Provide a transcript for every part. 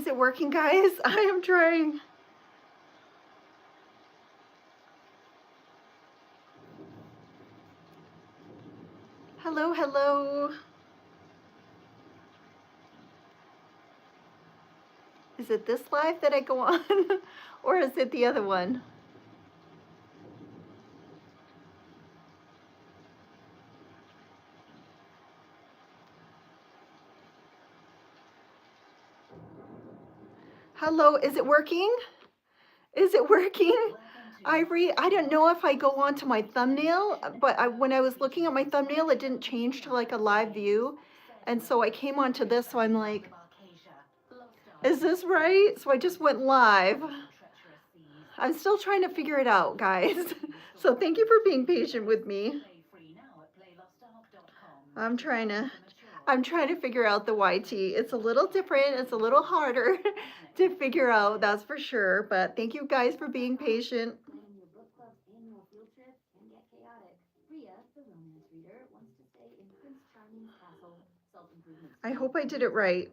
Is it working, guys? I am trying. Hello, hello. Is it this live that I go on? Or is it the other one? Hello, is it working? Is it working? Ivory, I don't know if I go on to my thumbnail, but when I was looking at my thumbnail, it didn't change to like a live view. And so I came onto this, so I'm like, is this right? So I just went live. I'm still trying to figure it out, guys. So thank you for being patient with me. I'm trying to figure out the YT. It's a little different. It's a little harder to figure out, that's for sure. But thank you guys for being patient. I hope I did it right.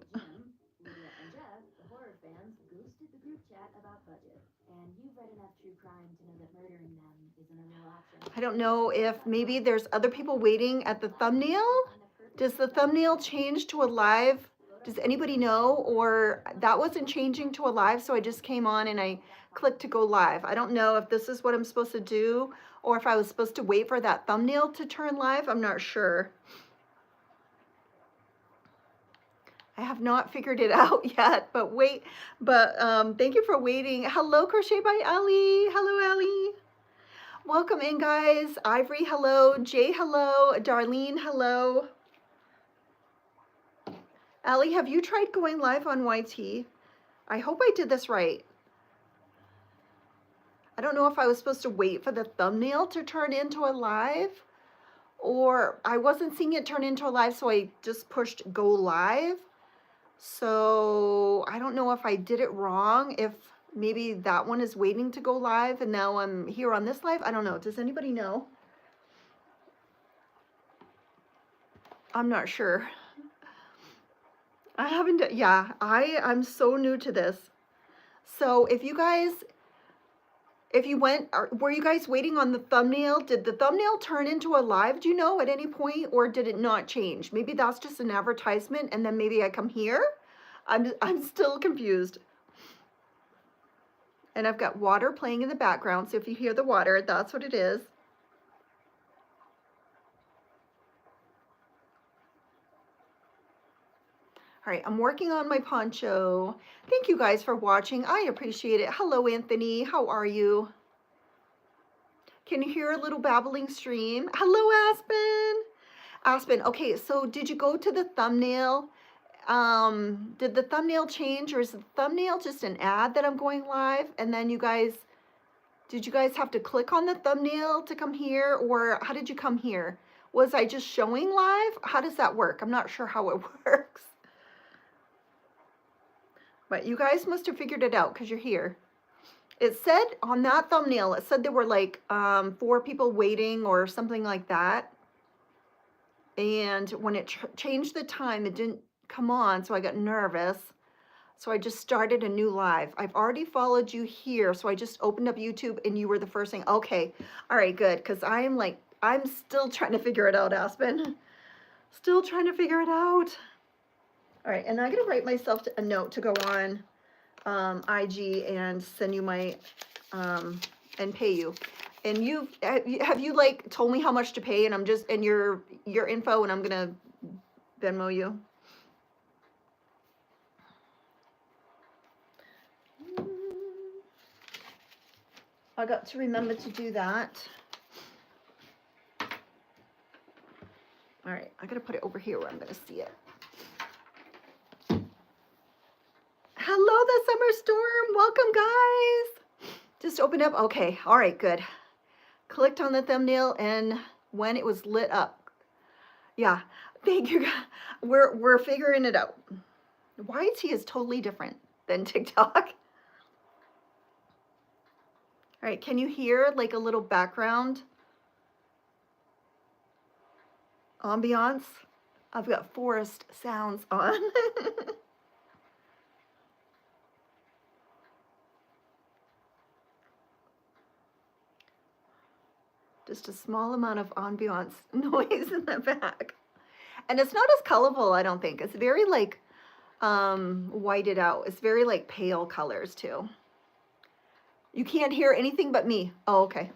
I don't know if maybe there's other people waiting at the thumbnail. Does the thumbnail change to a live? Does anybody know? Or that wasn't changing to a live, so I just came on and I clicked to go live. I don't know if this is what I'm supposed to do or if I was supposed to wait for that thumbnail to turn live. I'm not sure. I have not figured it out yet, but thank you for waiting. Hello, Crochet by Ali. Hello, Ali. Welcome in, guys. Ivory, hello. Jay, hello. Darlene, hello. Ali, have you tried going live on YT? I hope I did this right. I don't know if I was supposed to wait for the thumbnail to turn into a live, or I wasn't seeing it turn into a live, so I just pushed go live. So I don't know if I did it wrong, if maybe that one is waiting to go live and now I'm here on this live. I don't know. Does anybody know? I'm not sure. I haven't, yeah, I'm so new to this. So if you guys, were you guys waiting on the thumbnail? Did the thumbnail turn into a live, do you know, at any point, or did it not change? Maybe that's just an advertisement and then maybe I come here. I'm still confused. And I've got water playing in the background, so if you hear the water, that's what it is. All right, I'm working on my poncho. Thank you guys for watching. I appreciate it. Hello, Anthony. How are you? Can you hear a little babbling stream? Hello, Aspen. Aspen, okay, so did you go to the thumbnail? Did the thumbnail change, or is the thumbnail just an ad that I'm going live? And then did you guys have to click on the thumbnail to come here, or how did you come here? Was I just showing live? How does that work? I'm not sure how it works. But you guys must have figured it out because you're here. It said on that thumbnail, it said there were like 4 people waiting or something like that. And when it changed the time, it didn't come on, so I got nervous. So I just started a new live. I've already followed you here, so I just opened up YouTube and you were the first thing. Okay, all right, good, because I'm still trying to figure it out, Aspen. Still trying to figure it out. All right, and I'm gonna write myself a note to go on IG and send you my, and pay you. And have you like told me how much to pay, and I'm just, and your info, and I'm gonna Venmo you. I got to remember to do that. All right, I gotta put it over here where I'm gonna see it. Hello, the summer storm. Welcome, guys. Just opened up. Okay, all right, good. Clicked on the thumbnail, and when it was lit up. Yeah, thank you. We're figuring it out. YT is totally different than TikTok. All right, can you hear like a little background ambiance? I've got forest sounds on. Just a small amount of ambiance noise in the back. And it's not as colorful, I don't think. It's very like whited out. It's very like pale colors too. You can't hear anything but me. Oh, okay.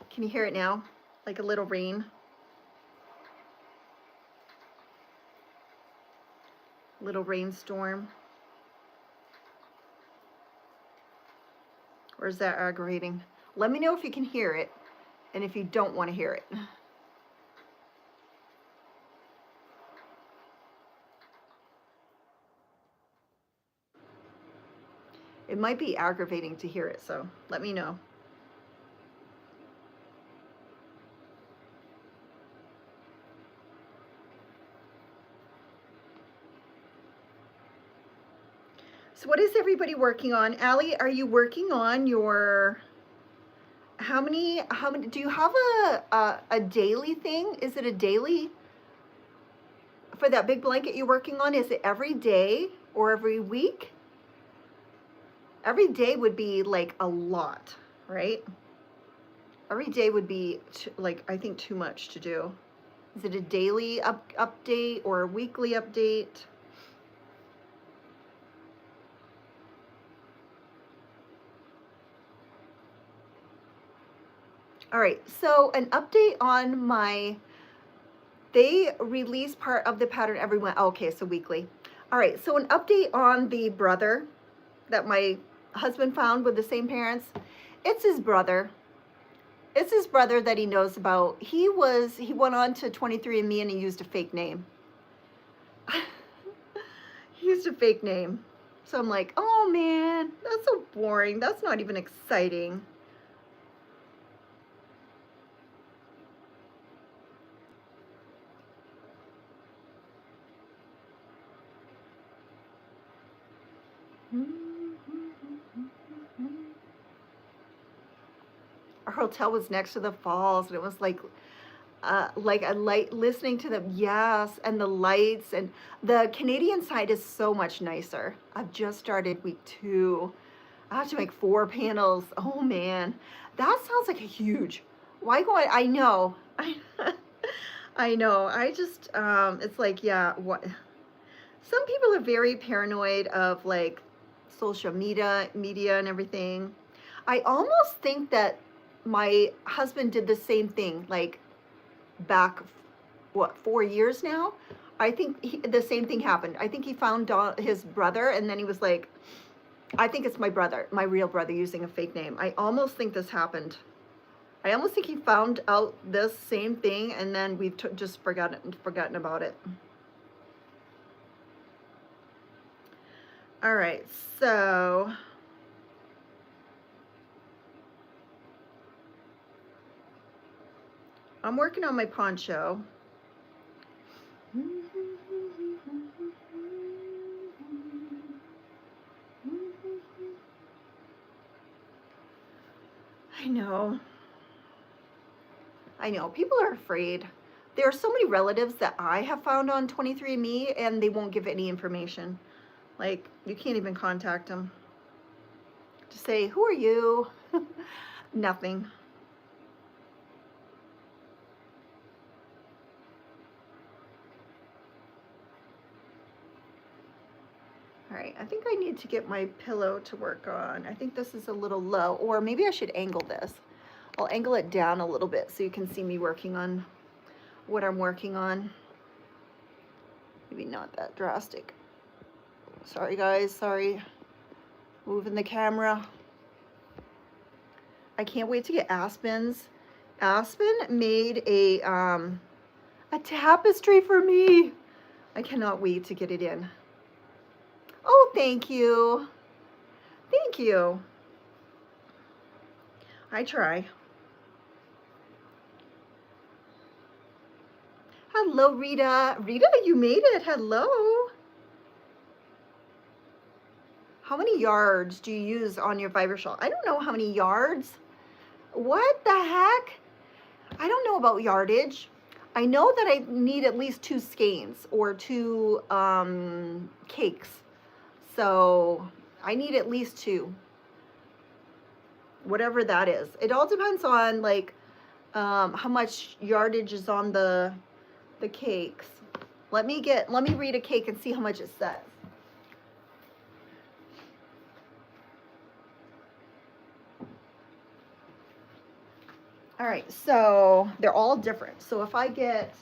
Can you hear it now? Like a little rain. Little rainstorm. Or is that aggravating? Let me know if you can hear it and if you don't want to hear it. It might be aggravating to hear it, so let me know. So what is everybody working on? Allie, are you working on your, how many, do you have a daily thing? Is it a daily, for that big blanket you're working on, is it every day or every week? Every day would be like a lot, right? Every day would be like, I think too much to do. Is it a daily update or a weekly update? All right, so an update on my, they release part of the pattern every month. Okay, so weekly. All right, so an update on the brother that my husband found with the same parents. It's his brother. It's his brother that he knows about. He went on to 23andMe and he used a fake name. He used a fake name. So I'm like, oh man, that's so boring. That's not even exciting. Our hotel was next to the falls, and it was like a light, listening to them. Yes, and the lights, and the Canadian side is so much nicer. I've just started week 2. I have to make 4 panels. Oh man, that sounds like a huge. Why go? I know. I know. I just it's like, yeah, what? Some people are very paranoid of like social media and everything. I almost think that my husband did the same thing, like back, what, 4 years now? I think the same thing happened. I think he found his brother, and then he was like, I think it's my brother, my real brother, using a fake name. I almost think this happened. I almost think he found out this same thing, and then we've just forgotten about it. All right, so I'm working on my poncho. I know, people are afraid. There are so many relatives that I have found on 23andMe, and they won't give any information. Like, you can't even contact them to say, who are you? Nothing. All right, I think I need to get my pillow to work on. I think this is a little low, or maybe I should angle this. I'll angle it down a little bit so you can see me working on what I'm working on. Maybe not that drastic. Sorry guys, sorry. Moving the camera. I can't wait to get Aspen's. Aspen made a tapestry for me. I cannot wait to get it in. Oh, thank you. Thank you. I try. Hello, Rita. Rita, you made it. Hello. How many yards do you use on your fiber shawl? I don't know how many yards. What the heck? I don't know about yardage. I know that I need at least 2 skeins or 2 cakes. So I need at least 2. whatever that is. It all depends on like how much yardage is on the cakes. Let me read a cake and see how much it says. All right, so they're all different. So if I get,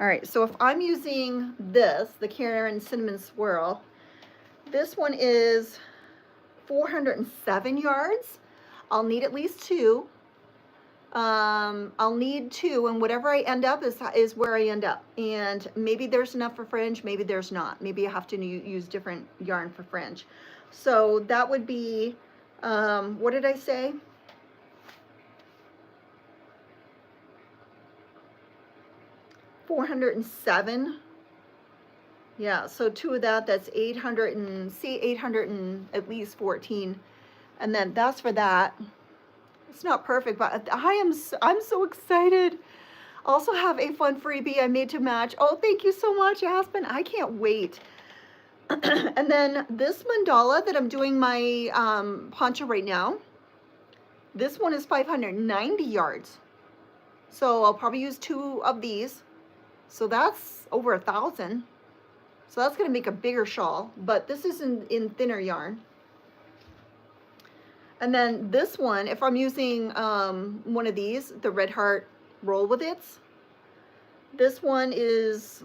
all right, so if I'm using this, the Karen Cinnamon Swirl, this one is 407 yards. I'll need at least 2. I'll need 2, and whatever I end up is where I end up. And maybe there's enough for fringe, maybe there's not. Maybe I have to use different yarn for fringe. So that would be, what did I say? $407. Yeah, so 2 of that's 800 and see 800 and at least 14. And then that's for that. It's not perfect, but I'm so excited. Also have a fun freebie I made to match. Oh, thank you so much, Aspen. I can't wait. And then this mandala that I'm doing my poncho right now, this one is 590 yards. So I'll probably use 2 of these. So that's over 1,000. So that's going to make a bigger shawl, but this is in thinner yarn. And then this one, if I'm using one of these, the Red Heart Roll With It's, this one is,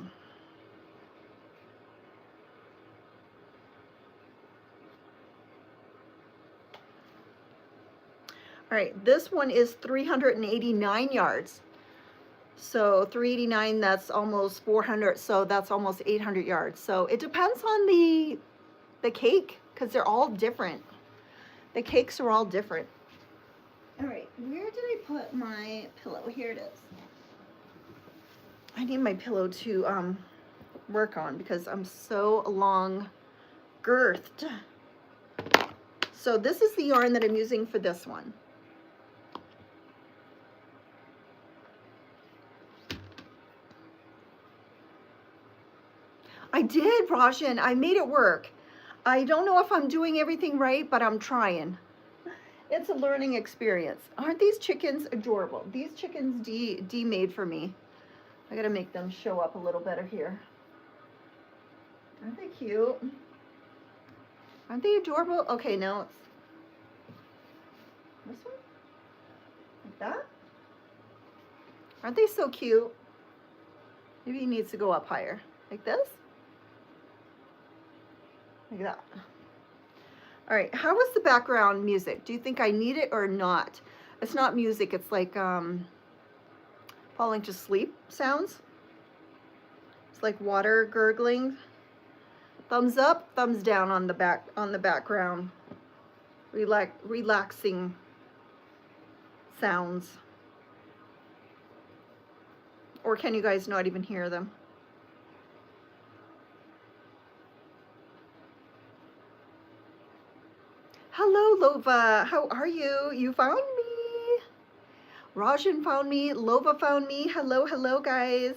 all right, this one is 389 yards. So 389, that's almost 400, so that's almost 800 yards. So it depends on the cake, because they're all different. The cakes are all different. All right, where did I put my pillow? Here it is. I need my pillow to work on because I'm so long girthed. So this is the yarn that I'm using for this one. I did, Rajan. I made it work. I don't know if I'm doing everything right, but I'm trying. It's a learning experience. Aren't these chickens adorable? These chickens D made for me. I gotta make them show up a little better here. Aren't they cute? Aren't they adorable? Okay, now it's this one? Like that? Aren't they so cute? Maybe he needs to go up higher. Like this? Like that. All right, how was the background music? Do you think I need it or not? It's not music, it's like falling to sleep sounds. It's like water gurgling. Thumbs up, thumbs down on the background. Relaxing sounds. Or can you guys not even hear them? Hello, Lova. How are you? You found me. Rajan found me. Lova found me. Hello, hello, guys.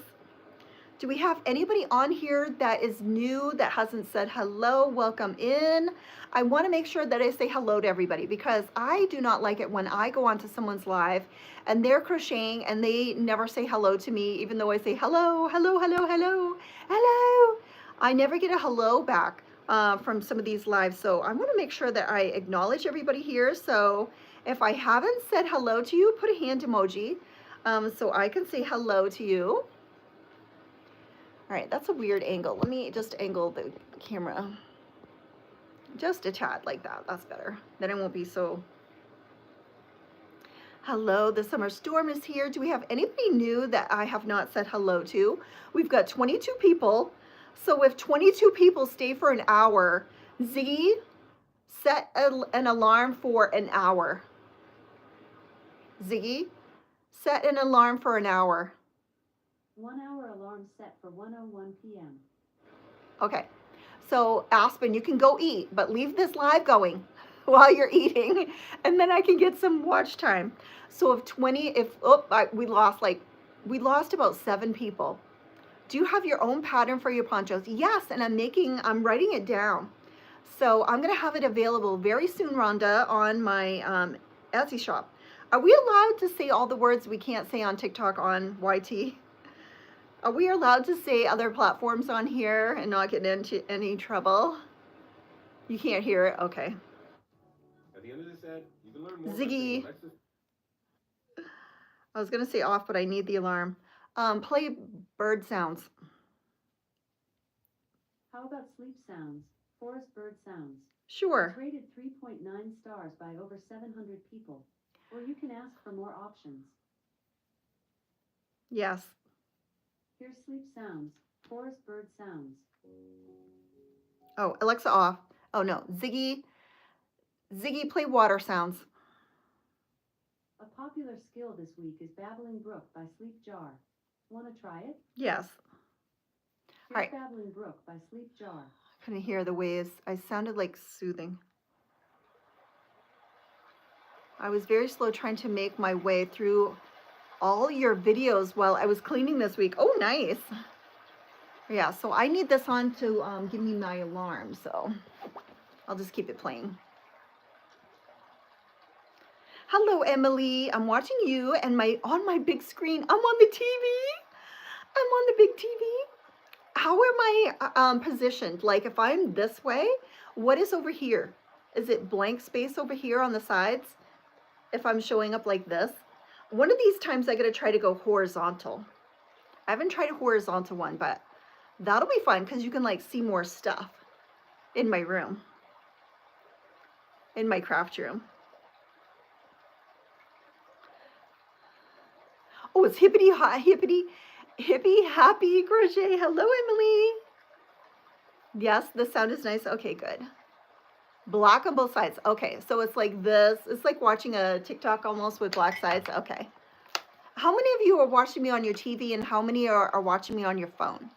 Do we have anybody on here that is new that hasn't said hello? Welcome in. I want to make sure that I say hello to everybody because I do not like it when I go onto someone's live and they're crocheting and they never say hello to me, even though I say hello, hello, hello, hello, hello. I never get a hello back from some of these lives. So I want to make sure that I acknowledge everybody here. So if I haven't said hello to you, put a hand emoji so I can say hello to you. All right, that's a weird angle. Let me just angle the camera just a tad like that. That's better. Then it won't be so. Hello, the summer storm is here. Do we have anybody new that I have not said hello to? We've got 22 people. So if 22 people stay for an hour, Z, set an alarm for an hour. Z, set an alarm for an hour. 1 hour alarm set for 1:01 p.m. Okay, so Aspen, you can go eat, but leave this live going while you're eating, and then I can get some watch time. So if we lost about 7 people. Do you have your own pattern for your ponchos? Yes, and I'm writing it down. So I'm gonna have it available very soon, Rhonda, on my Etsy shop. Are we allowed to say all the words we can't say on TikTok on YT? Are we allowed to say other platforms on here and not get into any trouble? You can't hear it? Okay. At the end of this ad, you can learn more Ziggy. by saying I was gonna say off, but I need the alarm. Play bird sounds. How about sleep sounds? Forest bird sounds. Sure. It's rated 3.9 stars by over 700 people. Or you can ask for more options. Yes. Here's sleep sounds. Forest bird sounds. Oh, Alexa off. Oh no, Ziggy, play water sounds. A popular skill this week is Babbling Brook by Sleep Jar. Want to try it? Yes. Here's All right. Babbling Brook by Sleep Jar. Couldn't hear the waves. I sounded like soothing. I was very slow trying to make my way through all your videos while I was cleaning this week. Oh, nice. Yeah, so I need this on to give me my alarm, so I'll just keep it playing. Hello, Emily. I'm watching you and on my big screen. I'm on the TV. I'm on the big TV. How am I positioned? Like if I'm this way, what is over here? Is it blank space over here on the sides? If I'm showing up like this? One of these times I gotta try to go horizontal. I haven't tried a horizontal one, but that'll be fun because you can like see more stuff in my room, in my craft room. Oh, it's hippity hippie happy crochet. Hello, Emily. Yes, the sound is nice. Okay, good. Black on both sides. Okay, so it's like this. It's like watching a TikTok almost with black sides. Okay. How many of you are watching me on your TV and how many are watching me on your phone?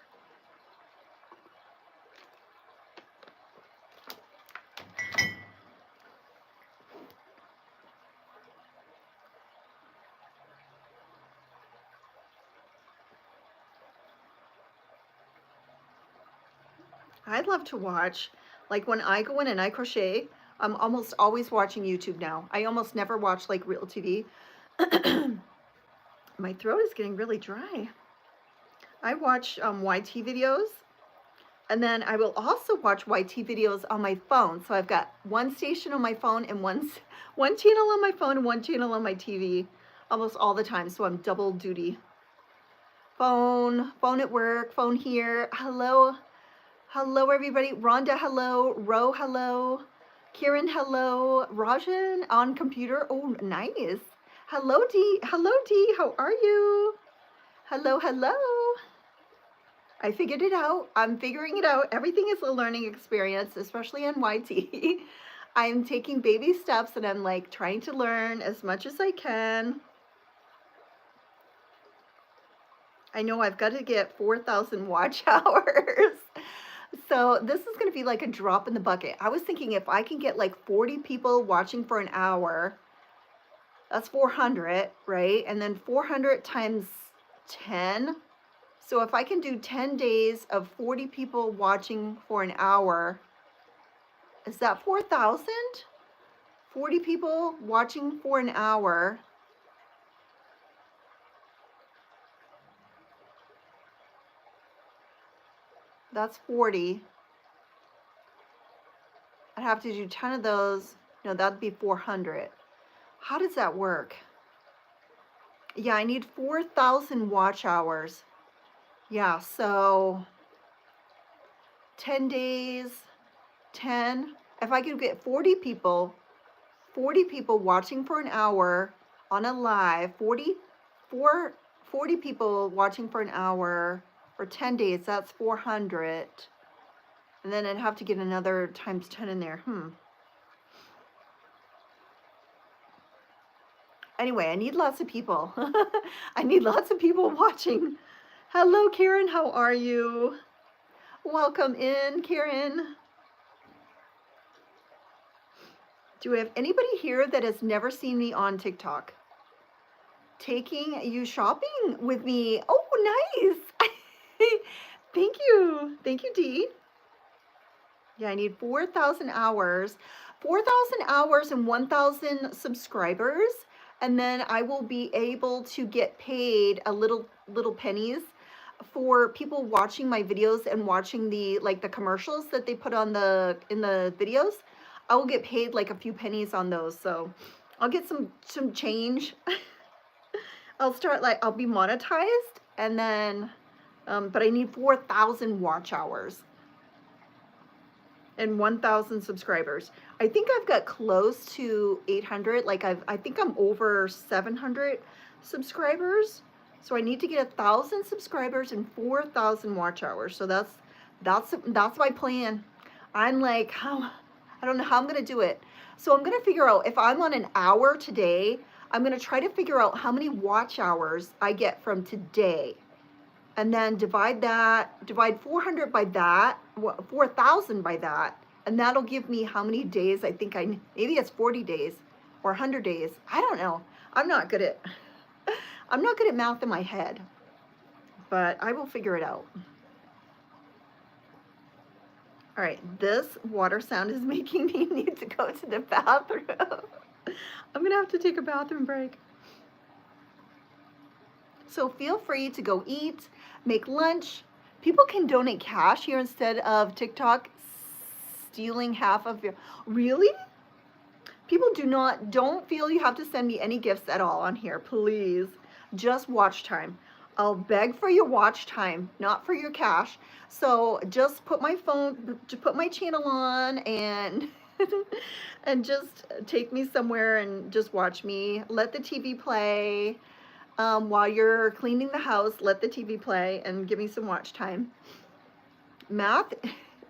I'd love to watch. Like when I go in and I crochet, I'm almost always watching YouTube now. I almost never watch like real TV. My throat is getting really dry. I watch YT videos, and then I will also watch YT videos on my phone. So I've got one station on my phone and one channel on my phone and one channel on my TV almost all the time. So I'm double duty. Phone at work, phone here. Hello. Hello, everybody. Rhonda, hello. Ro, hello. Karen, hello. Rajan on computer. Oh, nice. Hello, Dee. Hello, Dee. How are you? Hello, hello. I figured it out. I'm figuring it out. Everything is a learning experience, especially on YT. I'm taking baby steps and I'm like trying to learn as much as I can. I know I've got to get 4,000 watch hours. So this is going to be like a drop in the bucket. I was thinking if I can get like 40 people watching for an hour, that's 400, right? And then 400 times 10. So if I can do 10 days of 40 people watching for an hour, is that 4,000? 40 people watching for an hour. That's 40. I'd have to do 10 of those. No, that'd be 400. How does that work? Yeah, I need 4,000 watch hours. Yeah, so 10 days, 10. If I could get 40 people watching for an hour on a live, 40 people watching for an hour for 10 days, that's 400. And then I'd have to get another times 10 in there. Anyway, I need lots of people. I need lots of people watching. Hello, Karen. How are you? Welcome in, Karen. Do we have anybody here that has never seen me on TikTok? Taking you shopping with me. Oh, nice. Thank you. Thank you, Dee. Yeah, I need 4,000 hours. 4,000 hours and 1,000 subscribers. And then I will be able to get paid a little pennies for people watching my videos and watching the commercials that they put on in the videos. I will get paid like a few pennies on those. So I'll get some change. I'll be monetized, and then but I need 4,000 watch hours and 1,000 subscribers. I think I've got close to 800. I think I'm over 700 subscribers. So I need to get 1,000 subscribers and 4,000 watch hours. So that's my plan. I'm like, I don't know how I'm gonna do it. So I'm gonna figure out if I'm on an hour today. I'm gonna try to figure out how many watch hours I get from today, and then divide 400 by that, 4,000 by that, and that'll give me how many days I think maybe it's 40 days or 100 days. I don't know. I'm not good at math in my head, but I will figure it out. All right, this water sound is making me need to go to the bathroom. I'm gonna have to take a bathroom break. So feel free to go eat, make lunch. People can donate cash here instead of TikTok stealing half of your, really? People don't feel you have to send me any gifts at all on here, please. Just watch time. I'll beg for your watch time, not for your cash. So just put my channel on and and just take me somewhere and just watch me. Let the TV play. While you're cleaning the house, let the TV play and give me some watch time. Math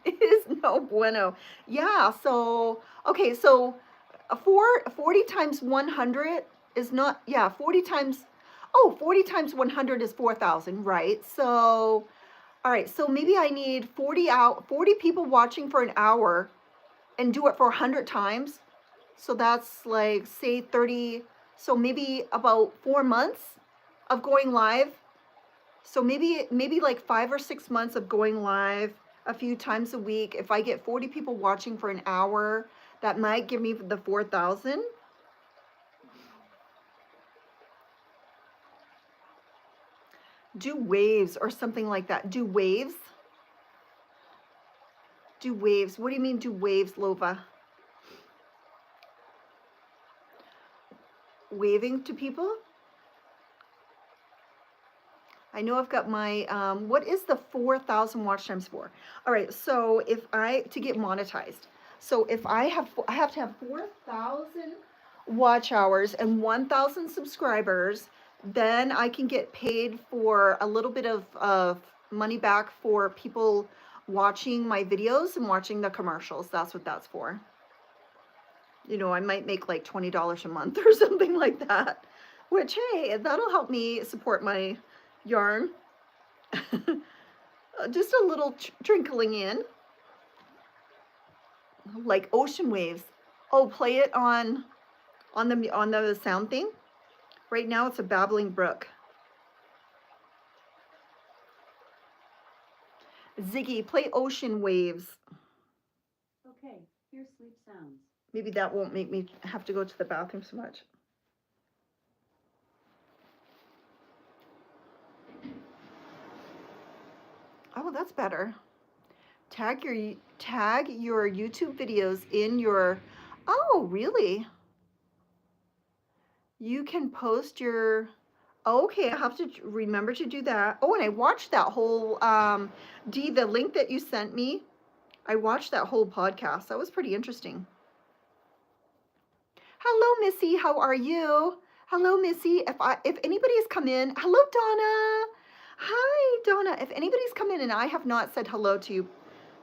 is no bueno. Yeah, so, okay, so 40 times 100 is not, yeah, 40 times 100 is 4,000, right? So, all right, so maybe I need 40 people watching for an hour and do it for 100 times. So that's like, say 30, so maybe about 4 months of going live. So maybe like 5 or 6 months of going live a few times a week. If I get 40 people watching for an hour, that might give me the 4,000. Do waves or something like that. Do waves. Do waves. What do you mean do waves, Lova? Waving to people? I know I've got my, what is the 4,000 watch times for? All right, so to get monetized. So if I have to have 4,000 watch hours and 1,000 subscribers, then I can get paid for a little bit of money back for people watching my videos and watching the commercials. That's what that's for. You know, I might make like $20 a month or something like that, which, hey, that'll help me support my yarn. Just a little trickling in, like ocean waves. Oh, play it on the sound thing. Right now it's a babbling brook. Ziggy, play ocean waves. Okay, here's sleep sounds. Maybe that won't make me have to go to the bathroom so much. Oh, that's better. Tag your YouTube videos in your, oh, really? You can post your, okay, I have to remember to do that. Oh, and I watched that whole, Dee, the link that you sent me, I watched that whole podcast. That was pretty interesting. Hello, Missy, how are you? Hello, Missy. If anybody's come in, hello, Donna. Hi, Donna. If anybody's come in and I have not said hello to you,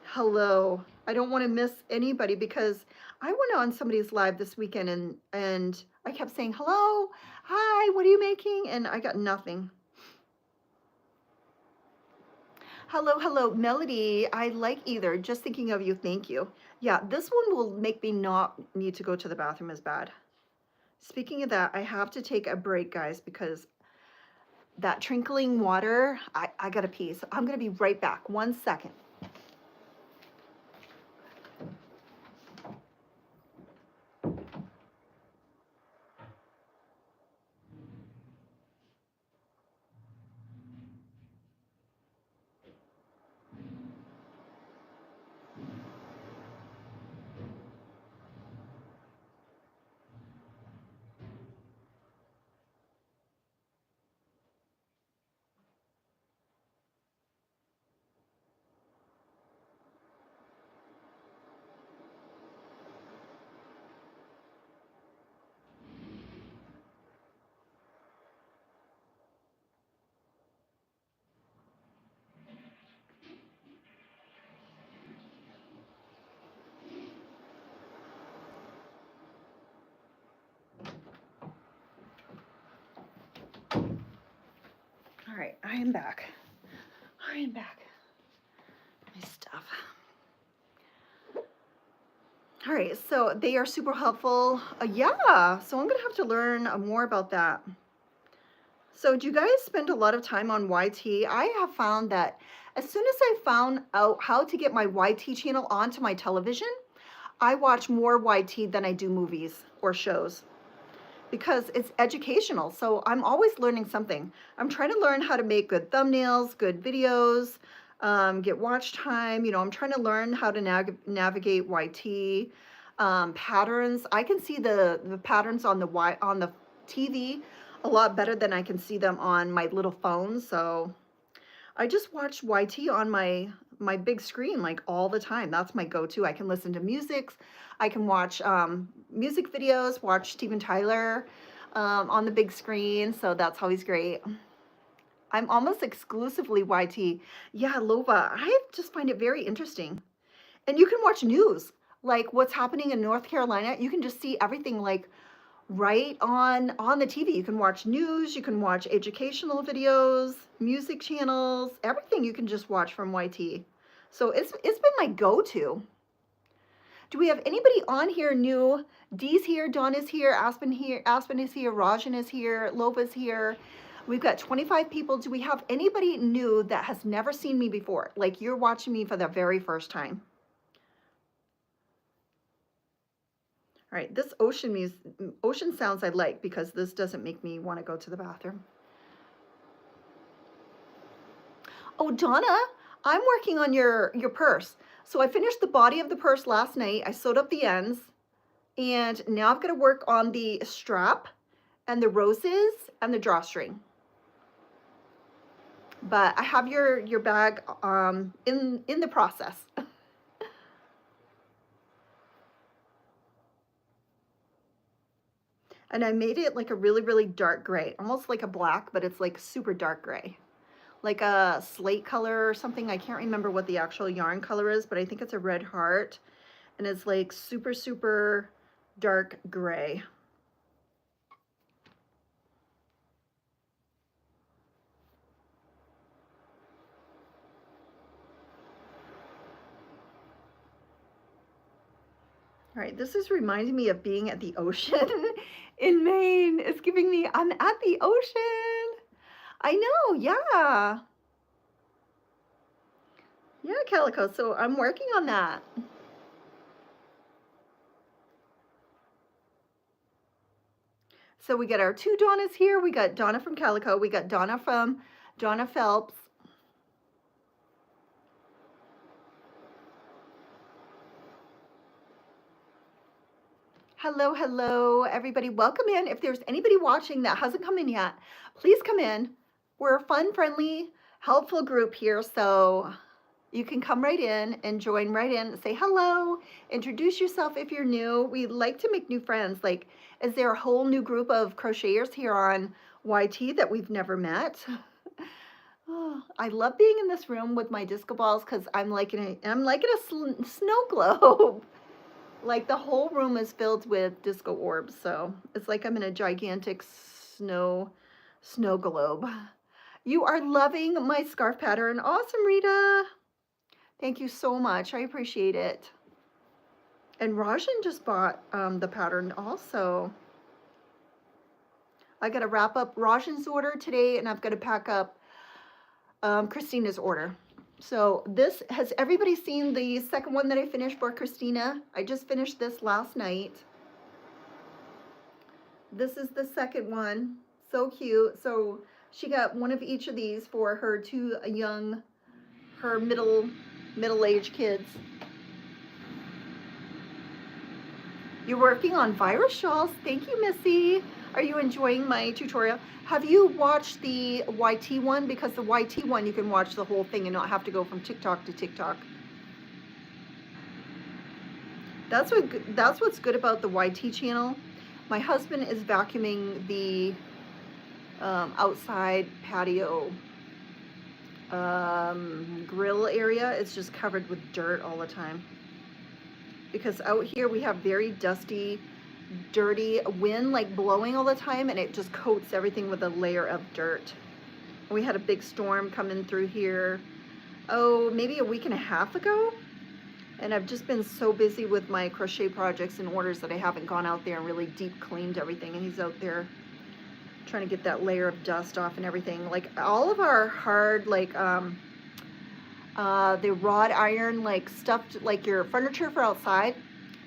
hello. I don't want to miss anybody because I went on somebody's live this weekend and I kept saying, hello, hi, what are you making? And I got nothing. Hello, hello, Melody. I like either. Just thinking of you. Thank you. Yeah, this one will make me not need to go to the bathroom as bad. Speaking of that, I have to take a break, guys, because that trickling water. I got a pee, so I'm gonna be right back. 1 second. All right, I am back. I am back. My stuff. All right, so they are super helpful. Yeah, so I'm gonna have to learn more about that. So do you guys spend a lot of time on YT? I have found that as soon as I found out how to get my YT channel onto my television, I watch more YT than I do movies or shows because it's educational. So I'm always learning something. I'm trying to learn how to make good thumbnails, good videos, get watch time. I'm trying to learn how to navigate YT patterns. I can see the patterns on the TV a lot better than I can see them on my little phone. So I just watch YT on my big screen like all the time. That's my go-to. I can listen to music. I can watch music videos, watch Steven Tyler on the big screen. So that's always great. I'm almost exclusively YT. Yeah, Lova, I just find it very interesting. And you can watch news, like what's happening in North Carolina. You can just see everything like right on the TV. You can watch news, you can watch educational videos, music channels, everything you can just watch from YT. So it's been my go-to. Do we have anybody on here new? Dee's here, Dawn is here, Aspen is here, Rajan is here, Lova's here. We've got 25 people. Do we have anybody new that has never seen me before? Like you're watching me for the very first time. All right, this ocean sounds I like because this doesn't make me want to go to the bathroom. Oh, Donna, I'm working on your purse. So I finished the body of the purse last night. I sewed up the ends, and now I've got to work on the strap and the roses and the drawstring. But I have your bag in the process. And I made it like a really, really dark gray, almost like a black, but it's like super dark gray, like a slate color or something. I can't remember what the actual yarn color is, but I think it's a red heart, and it's like super, super dark gray. All right, this is reminding me of being at the ocean in Maine. It's giving me, I'm at the ocean. I know, yeah. Yeah, Calico, so I'm working on that. So we got our two Donnas here. We got Donna from Calico. We got Donna from Donna Phelps. Hello, hello, everybody. Welcome in. If there's anybody watching that hasn't come in yet, please come in. We're a fun, friendly, helpful group here. So you can come right in and join right in, say hello, introduce yourself if you're new. We like to make new friends. Like, is there a whole new group of crocheters here on YT that we've never met? Oh, I love being in this room with my disco balls because I'm like in a snow globe. Like the whole room is filled with disco orbs, so it's like I'm in a gigantic snow globe. You are loving my scarf pattern. Awesome, Rita. Thank you so much. I appreciate it. And Rajan just bought the pattern also. I got to wrap up Rajan's order today, and I've got to pack up Christina's order. So this, has everybody seen the second one that I finished for Christina? I just finished this last night. This is the second one. So cute. So she got one of each of these for her two young, her middle-aged kids. You're working on virus shawls. Thank you, Missy. Are you enjoying my tutorial? Have you watched the YT one? Because the YT one, you can watch the whole thing and not have to go from TikTok to TikTok. That's what's good about the YT channel. My husband is vacuuming the outside patio grill area. It's just covered with dirt all the time. Because out here we have very dusty, dirty wind like blowing all the time, and it just coats everything with a layer of dirt. We had a big storm coming through here, oh, maybe a week and a half ago. And I've just been so busy with my crochet projects and orders that I haven't gone out there and really deep cleaned everything. And he's out there trying to get that layer of dust off and everything. Like all of our hard, like the wrought iron, like stuffed, like your furniture for outside,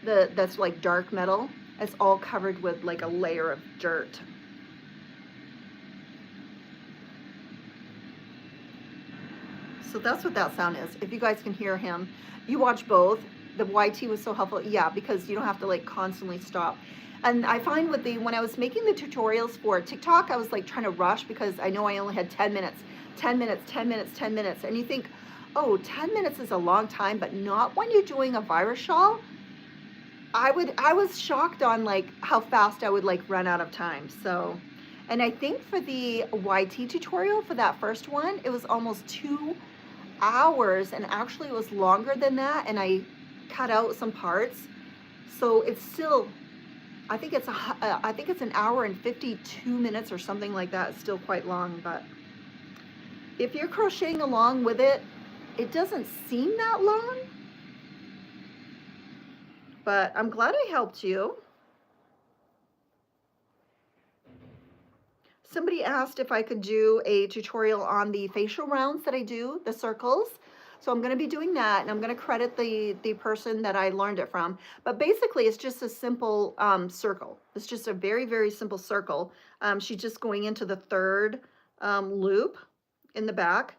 that's like dark metal. It's all covered with like a layer of dirt. So that's what that sound is. If you guys can hear him, you watch both. The YT was so helpful. Yeah, because you don't have to like constantly stop. And I find with when I was making the tutorials for TikTok, I was like trying to rush because I know I only had 10 minutes, 10 minutes, 10 minutes, 10 minutes. And you think, oh, 10 minutes is a long time, but not when you're doing a virus shawl. I was shocked on like how fast I would like run out of time. So, and I think for the YT tutorial for that first one, it was almost 2 hours, and actually it was longer than that, and I cut out some parts. So it's still, I think it's an hour and 52 minutes or something like that. It's still quite long, but if you're crocheting along with it, it doesn't seem that long. But I'm glad I helped you. Somebody asked if I could do a tutorial on the facial rounds that I do, the circles. So I'm going to be doing that, and I'm going to credit the person that I learned it from. But basically, it's just a simple circle. It's just a very, very simple circle. She's just going into the third loop in the back.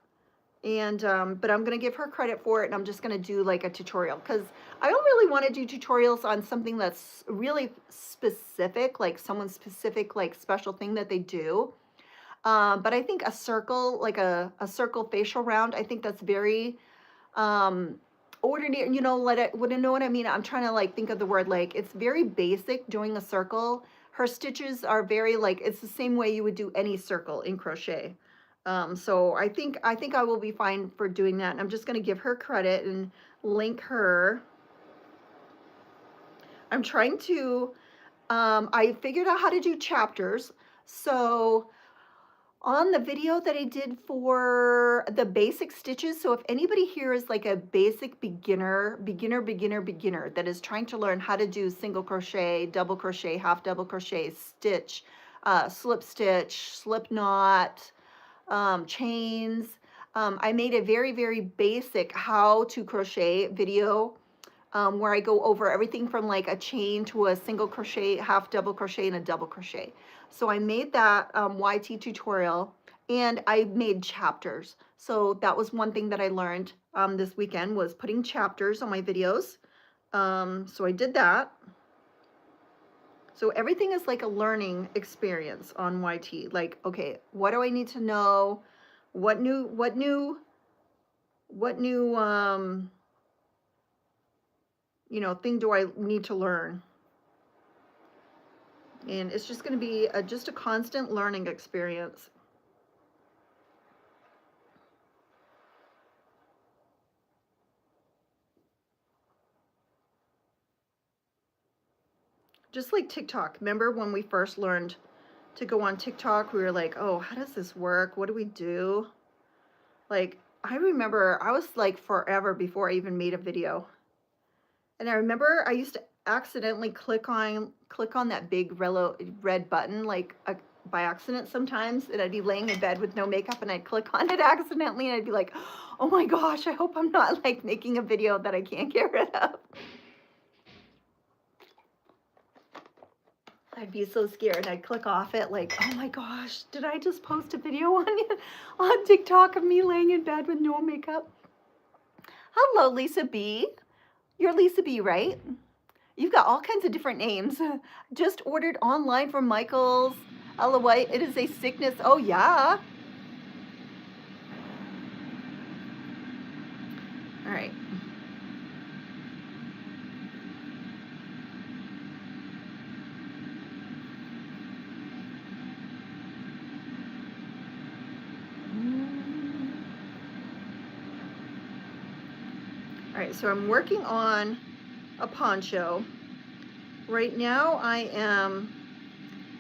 And but I'm going to give her credit for it, and I'm just going to do like a tutorial, because I don't really want to do tutorials on something that's really specific, like someone's specific like special thing that they do. But I think a circle, like a circle facial round, I think that's very ordinary, you know, wouldn't know what I mean. I'm trying to like think of the word, like it's very basic doing a circle. Her stitches are very like, it's the same way you would do any circle in crochet. So I think I will be fine for doing that. And I'm just going to give her credit and link her. I'm trying to, I figured out how to do chapters. So on the video that I did for the basic stitches, so if anybody here is like a basic beginner that is trying to learn how to do single crochet, double crochet, half double crochet, stitch, slip stitch, slip knot, chains. I made a very, very basic how to crochet video where I go over everything from like a chain to a single crochet, half double crochet, and a double crochet. So I made that YT tutorial, and I made chapters. So that was one thing that I learned this weekend, was putting chapters on my videos. So I did that. So everything is like a learning experience on YT. Like, okay, what do I need to know? What new you know, thing do I need to learn? And it's just going to be just a constant learning experience. Just like TikTok. Remember when we first learned to go on TikTok, we were like, oh, how does this work? What do we do? Like, I remember I was like forever before I even made a video. And I remember I used to accidentally click on that big red button, like by accident sometimes, and I'd be laying in bed with no makeup and I'd click on it accidentally and I'd be like, oh my gosh, I hope I'm not like making a video that I can't get rid of. I'd be so scared. I'd click off it like, oh my gosh, did I just post a video on TikTok of me laying in bed with no makeup? Hello, Lisa B. You're Lisa B, right? You've got all kinds of different names. Just ordered online from Michael's. LOY, it is a sickness. Oh, yeah. All right. All right, so I'm working on a poncho. Right now I am,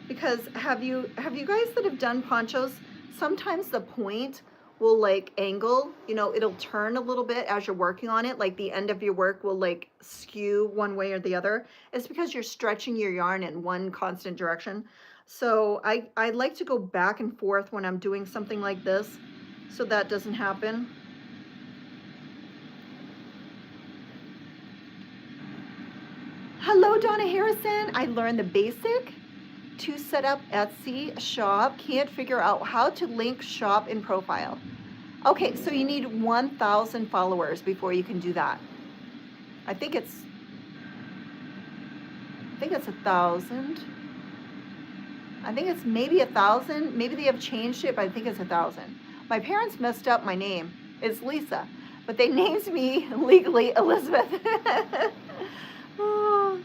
because have you guys that have done ponchos, sometimes the point will like angle, you know, it'll turn a little bit as you're working on it, like the end of your work will like skew one way or the other. It's because you're stretching your yarn in one constant direction. So I like to go back and forth when I'm doing something like this so that doesn't happen. Hello, Donna Harrison. I learned the basic to set up Etsy shop. Can't figure out how to link shop in profile. Okay, so you need 1,000 followers before you can do that. I think it's 1,000. I think it's maybe 1,000. Maybe they have changed it, but I think it's 1,000. My parents messed up my name. It's Lisa, but they named me legally Elizabeth. Oh.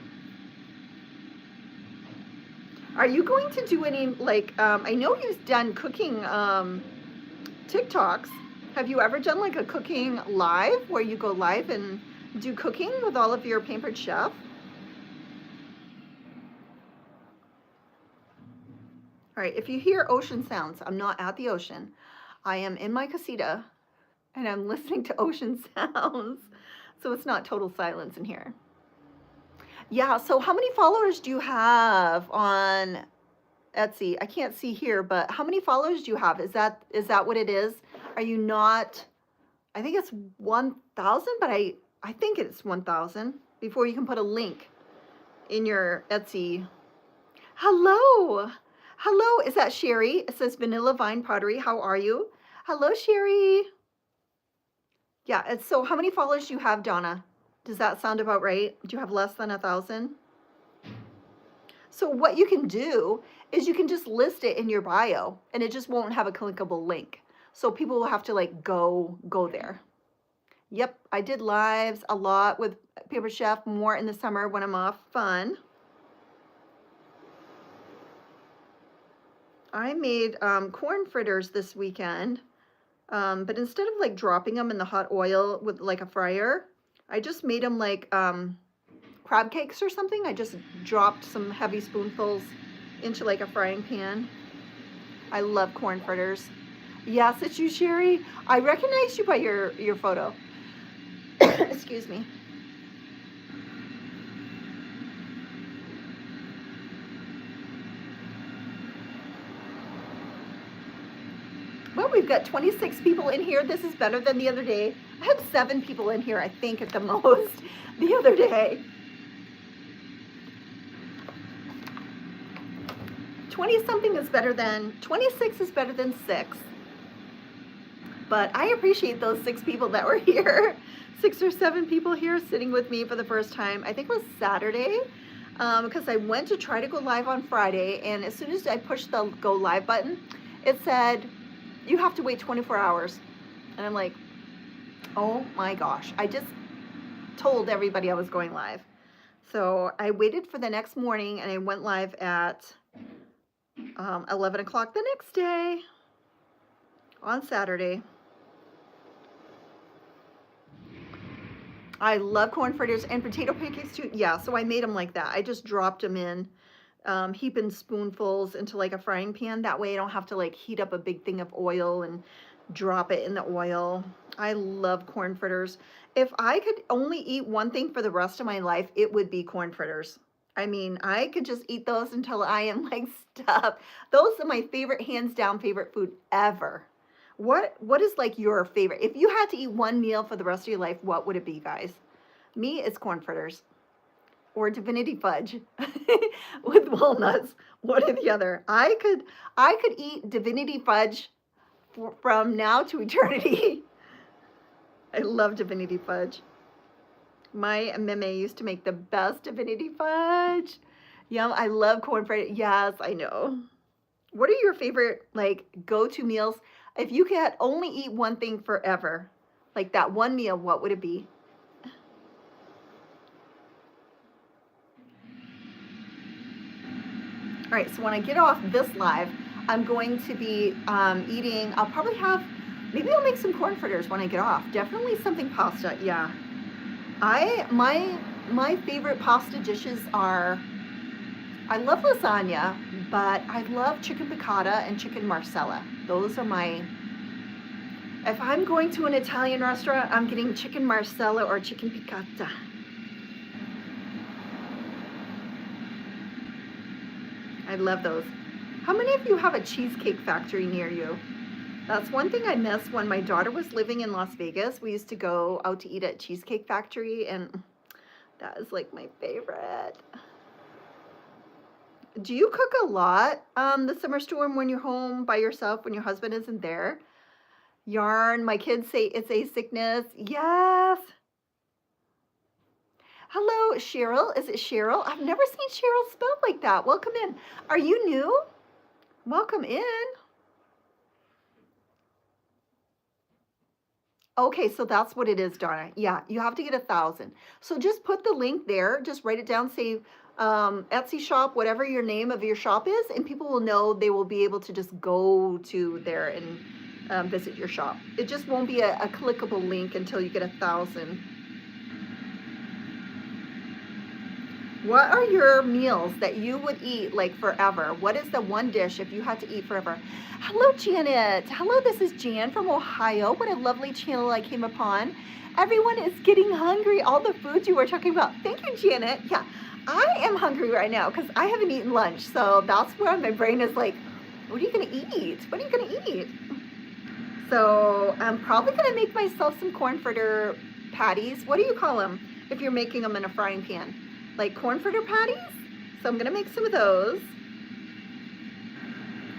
Are you going to do any, like, I know you've done cooking TikToks. Have you ever done like a cooking live where you go live and do cooking with all of your pampered chef? All right, if you hear ocean sounds, I'm not at the ocean. I am in my casita and I'm listening to ocean sounds. So it's not total silence in here. Yeah, so how many followers do you have on Etsy? I can't see here, but how many followers do you have? Is that what it is? Are you not? I think it's 1,000, but I think it's 1,000 before you can put a link in your Etsy. Hello. Hello, is that Sherry? It says Vanilla Vine Pottery. How are you? Hello, Sherry. Yeah, it's so how many followers do you have, Donna? Does that sound about right? Do you have less than 1,000? So what you can do is you can just list it in your bio and it just won't have a clickable link. So people will have to like go there. Yep, I did lives a lot with Paper Chef, more in the summer when I'm off. Fun. I made corn fritters this weekend, but instead of like dropping them in the hot oil with like a fryer, I just made them like crab cakes or something. I just dropped some heavy spoonfuls into like a frying pan. I love corn fritters. Yes, it's you, Sherry. I recognize you by your photo. Excuse me. Well, we've got 26 people in here. This is better than the other day. I had 7 people in here, I think, at the most the other day. 20-something is better than, 26 is better than 6. But I appreciate those 6 people that were here. 6 or 7 people here sitting with me for the first time. I think it was Saturday, because I went to try to go live on Friday, and as soon as I pushed the go live button, it said, you have to wait 24 hours. And I'm like, oh my gosh, I just told everybody I was going live. So I waited for the next morning and I went live at 11 o'clock the next day on Saturday. I love corn fritters and potato pancakes too. Yeah, so I made them like that. I just dropped them in, heaping spoonfuls into like a frying pan. That way I don't have to like heat up a big thing of oil and drop it in the oil. I love corn fritters. If I could only eat one thing for the rest of my life, it would be corn fritters. I mean, I could just eat those until I am like stuffed. Those are my favorite, hands down favorite food ever. What is like your favorite? If you had to eat one meal for the rest of your life, what would it be, guys? Me, it's corn fritters or divinity fudge with walnuts. One or the other. I could eat divinity fudge from now to eternity. I love divinity fudge. My meme used to make the best divinity fudge. Yum, I love corn fritters. Yes, I know. What are your favorite like go-to meals? If you could only eat one thing forever, like that one meal, what would it be? All right, so when I get off this live, I'm going to be eating, I'll probably have, maybe I'll make some corn fritters when I get off. Definitely something pasta, yeah. My favorite pasta dishes are, I love lasagna, but I love chicken piccata and chicken marsala. Those are my, if I'm going to an Italian restaurant, I'm getting chicken marsala or chicken piccata. I love those. How many of you have a cheesecake factory near you? That's one thing I miss when my daughter was living in Las Vegas. We used to go out to eat at Cheesecake Factory, and that is like my favorite. Do you cook a lot the summer storm when you're home by yourself when your husband isn't there? Yarn, my kids say it's a sickness. Yes. Hello, Cheryl. Is it Cheryl? I've never seen Cheryl spelled like that. Welcome in. Are you new? Welcome in. Okay, so that's what it is, Donna. Yeah, you have to get 1,000. So just put the link there. Just write it down. Say Etsy shop, whatever your name of your shop is, and people will know. They will be able to just go to there and visit your shop. It just won't be a clickable link until you get 1,000. What are your meals that you would eat like forever? What is the one dish if you had to eat forever? Hello, Janet. Hello, this is Jan from Ohio. What a lovely channel I came upon. Everyone is getting hungry. All the foods you were talking about. Thank you, Janet. Yeah, I am hungry right now because I haven't eaten lunch. So that's where my brain is like, what are you going to eat? What are you going to eat? So I'm probably going to make myself some corn fritter patties. What do you call them if you're making them in a frying pan? Like corn fritter patties? So I'm going to make some of those.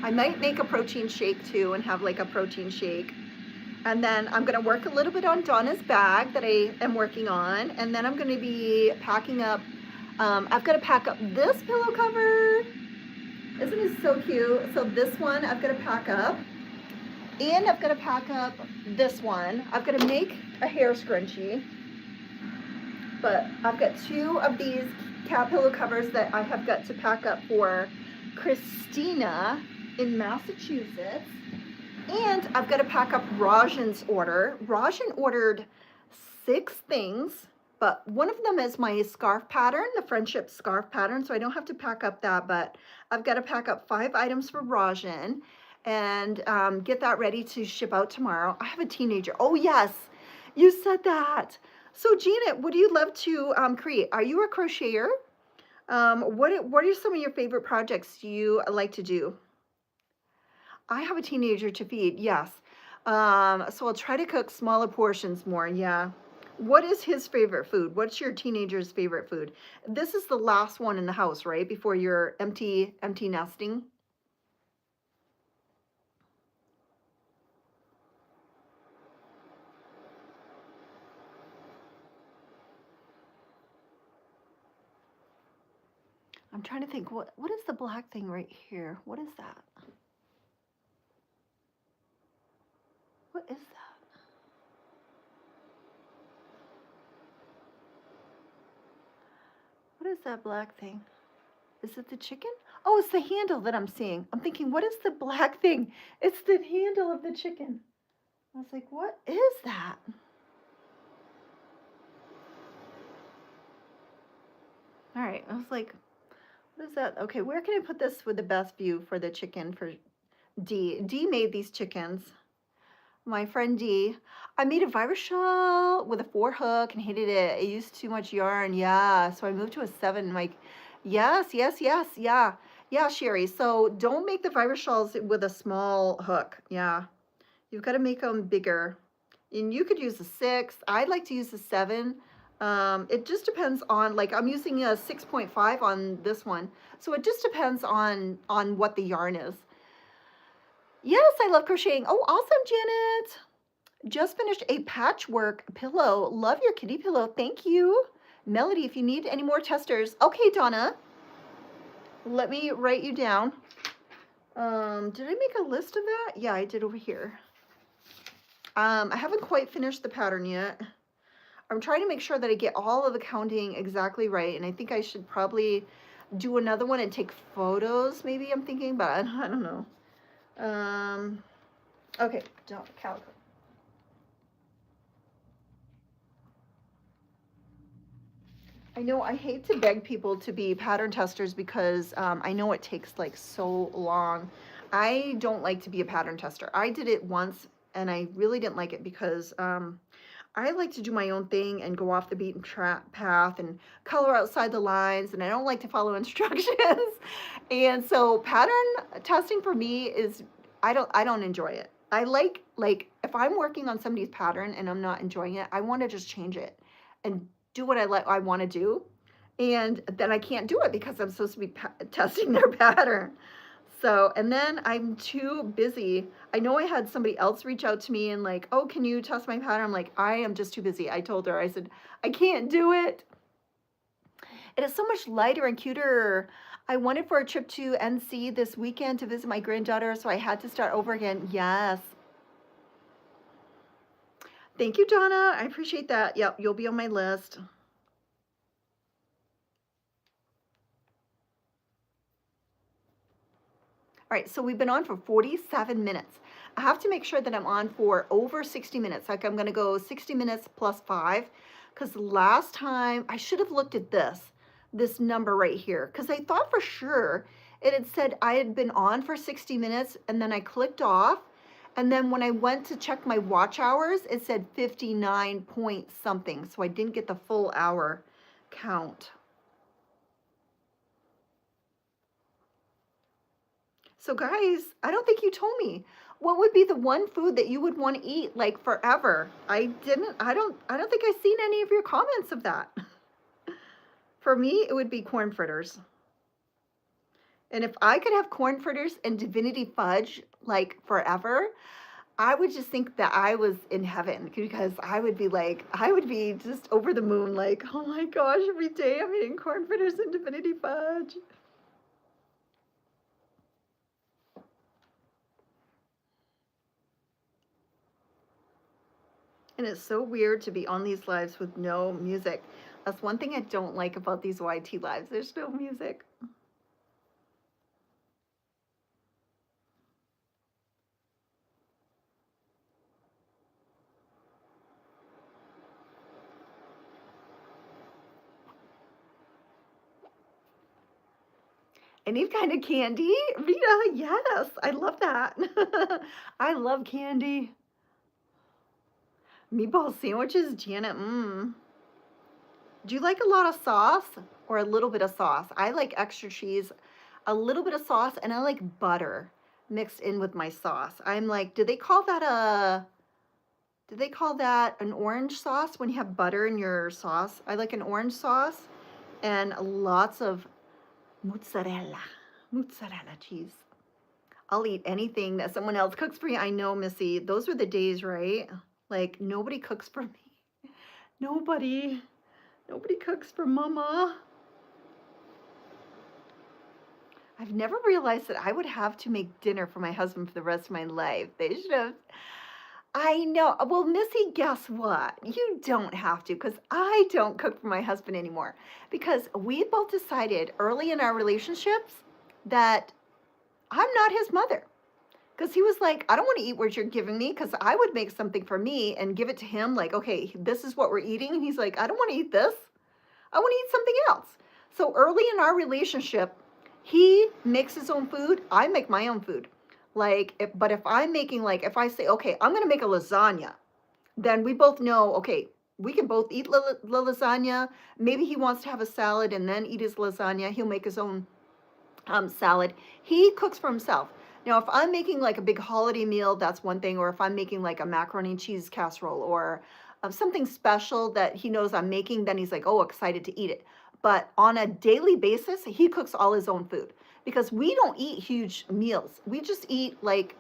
I might make a protein shake too and have like a protein shake. And then I'm going to work a little bit on Donna's bag that I am working on. And then I'm going to be packing up, I've got to pack up this pillow cover. Isn't it so cute? So this one I've got to pack up. And I've got to pack up this one. I've got to make a hair scrunchie. But I've got 2 of these cat pillow covers that I have got to pack up for Christina in Massachusetts. And I've got to pack up Rajan's order. Rajan ordered 6 things, but one of them is my scarf pattern, the friendship scarf pattern, so I don't have to pack up that, but I've got to pack up 5 items for Rajan and get that ready to ship out tomorrow. I have a teenager. Oh, yes, you said that. So Janet, what do you love to create? Are you a crocheter? What are some of your favorite projects you like to do? I have a teenager to feed, yes. So I'll try to cook smaller portions more, yeah. What is his favorite food? What's your teenager's favorite food? This is the last one in the house, right? Before you're empty nesting. I'm trying to think, what is the black thing right here? What is that? What is that? What is that black thing? Is it the chicken? Oh, it's the handle that I'm seeing. I'm thinking, what is the black thing? It's the handle of the chicken. I was like, what is that? All right, I was like, what is that? Okay, where can I put this with the best view for the chicken for D? D made these chickens. My friend D. I made a virus shawl with a 4 hook and hated it. It used too much yarn. Yeah, so I moved to a 7. Yes, yes, yes, yeah. Yeah, Sherry. So don't make the virus shawls with a small hook. Yeah. You've got to make them bigger. And you could use a 6. I'd like to use a 7. It just depends on, like, I'm using a 6.5 on this one. So it just depends on what the yarn is. Yes, I love crocheting. Oh, awesome, Janet. Just finished a patchwork pillow. Love your kitty pillow. Thank you. Melody, if you need any more testers. Okay, Donna. Let me write you down. Did I make a list of that? Yeah, I did over here. I haven't quite finished the pattern yet. I'm trying to make sure that I get all of the counting exactly right, and I think I should probably do another one and take photos, maybe I'm thinking, but I don't know. Okay, don't calico. I know I hate to beg people to be pattern testers because I know it takes like so long. I don't like to be a pattern tester. I did it once and I really didn't like it because I like to do my own thing and go off the beaten path and color outside the lines, and I don't like to follow instructions. And so pattern testing for me is I don't enjoy it. I like if I'm working on somebody's pattern and I'm not enjoying it, I want to just change it and do what I want to do. And then I can't do it because I'm supposed to be testing their pattern. So, and then I'm too busy. I know I had somebody else reach out to me and like, oh, can you test my pattern? I'm like, I am just too busy. I told her, I said, I can't do it. It is so much lighter and cuter. I wanted for a trip to NC this weekend to visit my granddaughter, so I had to start over again. Yes. Thank you, Donna. I appreciate that. Yep, you'll be on my list. All right, so we've been on for 47 minutes. I have to make sure that I'm on for over 60 minutes. Like I'm gonna go 60 minutes plus 5, because last time I should have looked at this number right here, because I thought for sure it had said I had been on for 60 minutes, and then I clicked off, and then when I went to check my watch hours, it said 59 point something, so I didn't get the full hour count. So guys, I don't think you told me what would be the one food that you would want to eat like forever. I don't think I've seen any of your comments of that. For me, it would be corn fritters. And if I could have corn fritters and divinity fudge like forever, I would just think that I was in heaven, because I would be just over the moon, like, oh my gosh, every day I'm eating corn fritters and divinity fudge. And it's so weird to be on these lives with no music. That's one thing I don't like about these YT lives. There's no music. Any kind of candy? Rita, yes. I love that. I love candy. Meatball sandwiches, Janet. Do you like a lot of sauce or a little bit of sauce? I like extra cheese, a little bit of sauce, and I like butter mixed in with my sauce. I'm like, do they call that an orange sauce when you have butter in your sauce? I like an orange sauce and lots of mozzarella cheese. I'll eat anything that someone else cooks for me. I know, Missy, those were the days, right? Like nobody cooks for me. Nobody cooks for mama. I've never realized that I would have to make dinner for my husband for the rest of my life. They should have. I know. Well, Missy, guess what? You don't have to, because I don't cook for my husband anymore. Because we both decided early in our relationships that I'm not his mother. Because he was like, I don't want to eat what you're giving me, because I would make something for me and give it to him. Like, okay, this is what we're eating. And he's like, I don't want to eat this. I want to eat something else. So early in our relationship, he makes his own food. I make my own food. But if I'm making, like, if I say, okay, I'm going to make a lasagna, then we both know, okay, we can both eat the lasagna. Maybe he wants to have a salad and then eat his lasagna. He'll make his own salad. He cooks for himself. Now, if I'm making like a big holiday meal, that's one thing. Or if I'm making like a macaroni and cheese casserole or something special that he knows I'm making, then he's like, oh, excited to eat it. But on a daily basis, he cooks all his own food because we don't eat huge meals. We just eat like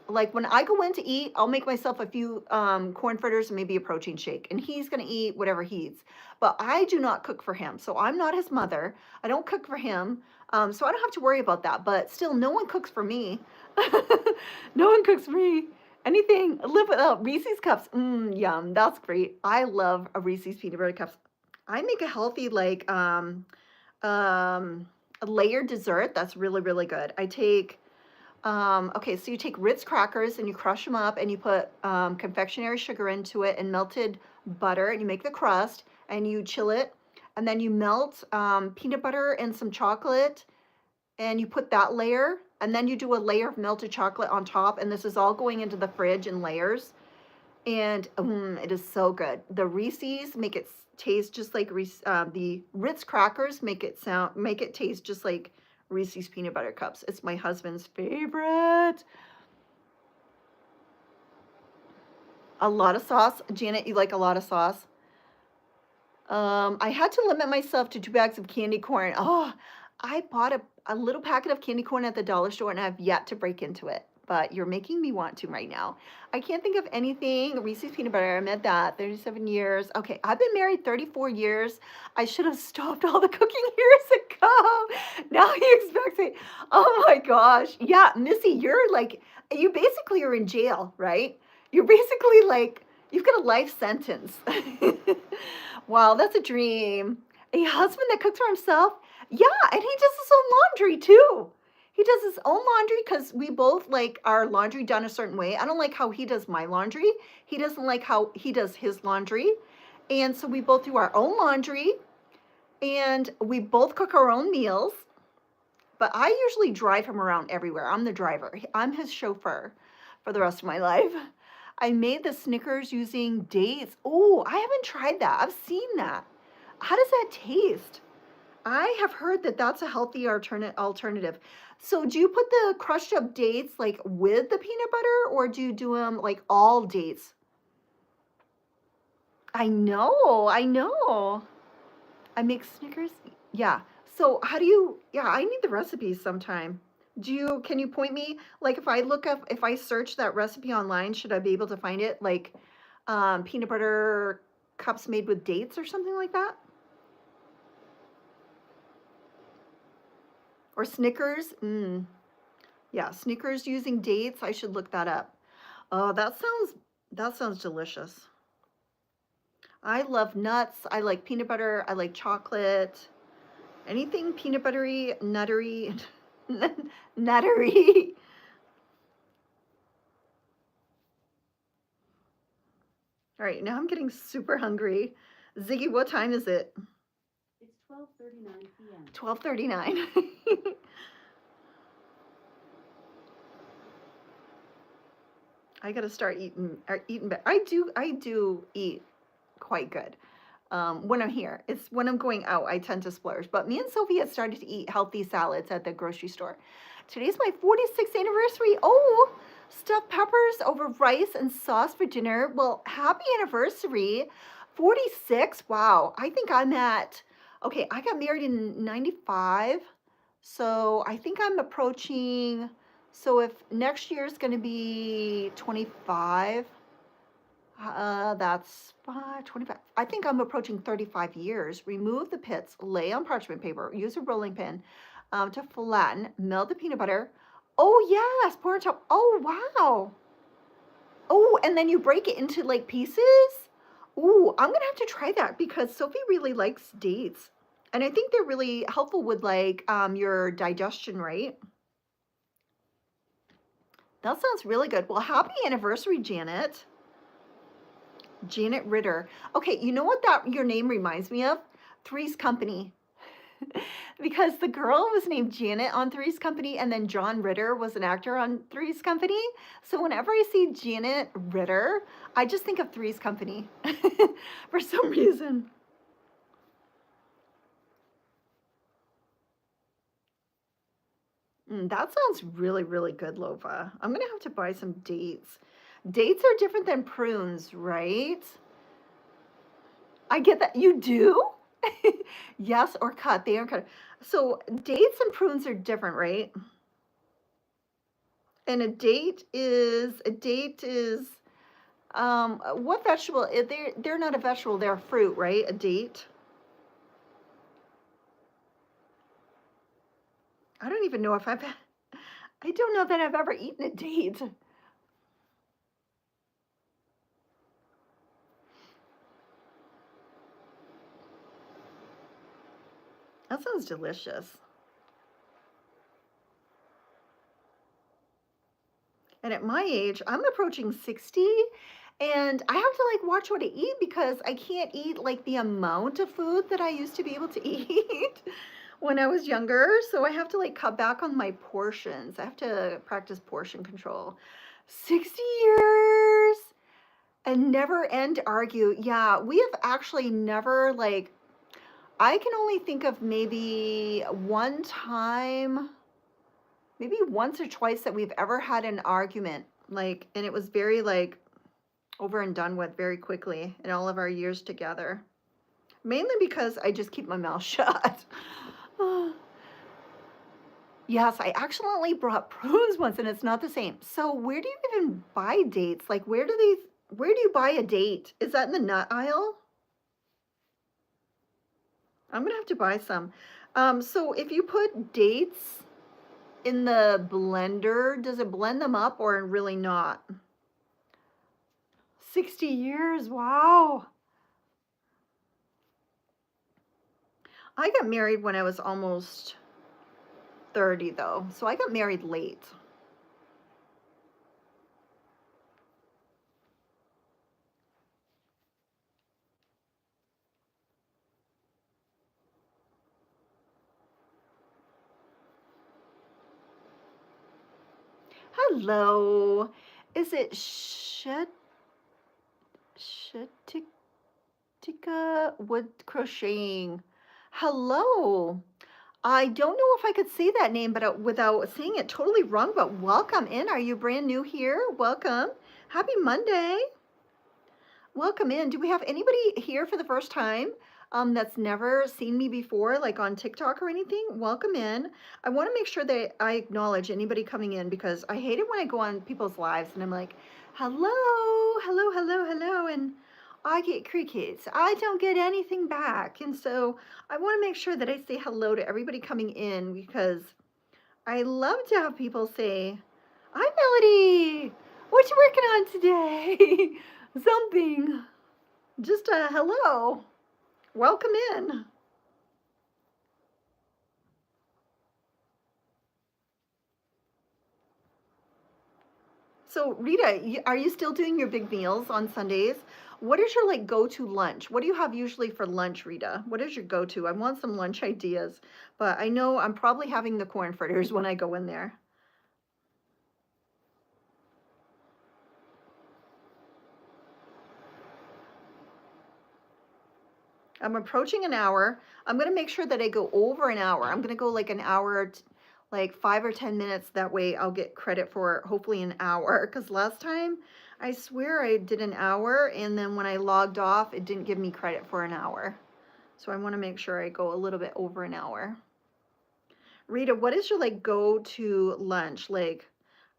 when I go in to eat, I'll make myself a few corn fritters and maybe a protein shake, and he's going to eat whatever he eats. But I do not cook for him. So I'm not his mother. I don't cook for him. So I don't have to worry about that. But still, no one cooks for me. No one cooks for me. Anything, live without Reese's cups. Yum. That's great. I love a Reese's peanut butter cups. I make a healthy, like, a layered dessert. That's really, really good. I take okay, so you take Ritz crackers and you crush them up and you put confectionery sugar into it and melted butter and you make the crust and you chill it. And then you melt peanut butter and some chocolate and you put that layer. And then you do a layer of melted chocolate on top. And this is all going into the fridge in layers. And it is so good. The Reese's make it taste just like the Ritz crackers make it taste just like Reese's peanut butter cups. It's my husband's favorite. A lot of sauce. Janet, you like a lot of sauce? I had to limit myself to 2 bags of candy corn. Oh, I bought a little packet of candy corn at the dollar store and I've yet to break into it. But you're making me want to right now. I can't think of anything. Reese's peanut butter, I meant that. 37 years. Okay, I've been married 34 years. I should have stopped all the cooking years ago. Now he expects it. Oh my gosh. Yeah, Missy, you basically are in jail, right? You're basically like, you've got a life sentence. Wow, that's a dream. A husband that cooks for himself? Yeah, and he does his own laundry too. He does his own laundry because we both like our laundry done a certain way. I don't like how he does my laundry. He doesn't like how he does his laundry. And so we both do our own laundry and we both cook our own meals. But I usually drive him around everywhere. I'm the driver. I'm his chauffeur for the rest of my life. I made the Snickers using dates. Oh, I haven't tried that. I've seen that. How does that taste? I have heard that that's a healthy alternative. So do you put the crushed up dates like with the peanut butter or do you do them like all dates? I know. I make Snickers. Yeah. So how do you, yeah, I need the recipes sometime. Can you point me, like if I search that recipe online, should I be able to find it? Like peanut butter cups made with dates or something like that? Or Snickers? Yeah, Snickers using dates. I should look that up. Oh, that sounds delicious. I love nuts. I like peanut butter. I like chocolate. Anything peanut buttery, nuttery, nuttery. All right, now I'm getting super hungry. Ziggy, what time is it? It's 12:39 p.m. 12:39. I gotta start eating. I do eat quite good when I'm here. It's when I'm going out I tend to splurge. But me and Sophie had started to eat healthy salads at the grocery store. Today's my 46th anniversary. Oh, stuffed peppers over rice and sauce for dinner. Well, happy anniversary. 46. Wow. I think I'm at. Okay, I got married in 95. So I think I'm approaching. So if next year is going to be 25, that's 25. I think I'm approaching 35 years. Remove the pits, lay on parchment paper, use a rolling pin to flatten, melt the peanut butter. Oh yes, pour on top. Oh wow. Oh, and then you break it into like pieces. Ooh, I'm gonna have to try that because Sophie really likes dates. And I think they're really helpful with like your digestion, right? That sounds really good. Well, happy anniversary, Janet. Janet Ritter. Okay, you know what that your name reminds me of? Three's Company. because the girl was named Janet on Three's Company, and then John Ritter was an actor on Three's Company. So whenever I see Janet Ritter, I just think of Three's Company for some reason. That sounds really, really good, Lova. I'm gonna have to buy some dates. Dates are different than prunes, right? I get that. You do? Yes, or cut. They are cut. So dates and prunes are different, right? And a date is what vegetable? They're not a vegetable, they're a fruit, right? A date. I don't even know if I don't know that I've ever eaten a date. That sounds delicious. And at my age, I'm approaching 60, and I have to like watch what I eat because I can't eat like the amount of food that I used to be able to eat when I was younger. So I have to like cut back on my portions. I have to practice portion control. 60 years and never end argue. Yeah, we have actually never like, I can only think of maybe one time, maybe once or twice that we've ever had an argument, like, and it was very like over and done with very quickly in all of our years together, mainly because I just keep my mouth shut. Yes, I accidentally brought prunes once and it's not the same. So where do you even buy dates? Like where do you buy a date? Is that in the nut aisle? I'm gonna have to buy some. So if you put dates in the blender, does it blend them up or really not? 60 years, wow. I got married when I was almost 30 though, so I got married late. Hello, is it Shetika Wood Crocheting? Hello. I don't know if I could say that name, but without saying it totally wrong, but welcome in. Are you brand new here? Welcome. Happy Monday. Welcome in. Do we have anybody here for the first time that's never seen me before, like on TikTok or anything? Welcome in. I want to make sure that I acknowledge anybody coming in because I hate it when I go on people's lives and I'm like, hello, hello, hello, hello, and I get crickets. I don't get anything back. And so I want to make sure that I say hello to everybody coming in because I love to have people say, hi, Melody. What you working on today? Something. Just a hello. Welcome in. So Rita, are you still doing your big meals on Sundays? What is your like go-to lunch? What do you have usually for lunch, Rita? What is your go-to? I want some lunch ideas, but I know I'm probably having the corn fritters when I go in there. I'm approaching an hour. I'm going to make sure that I go over an hour. I'm going to go like an hour, like 5 or 10 minutes. That way I'll get credit for hopefully an hour. Because last time I swear I did an hour and then when I logged off, it didn't give me credit for an hour. So I want to make sure I go a little bit over an hour. Rita, what is your like go-to lunch? Like,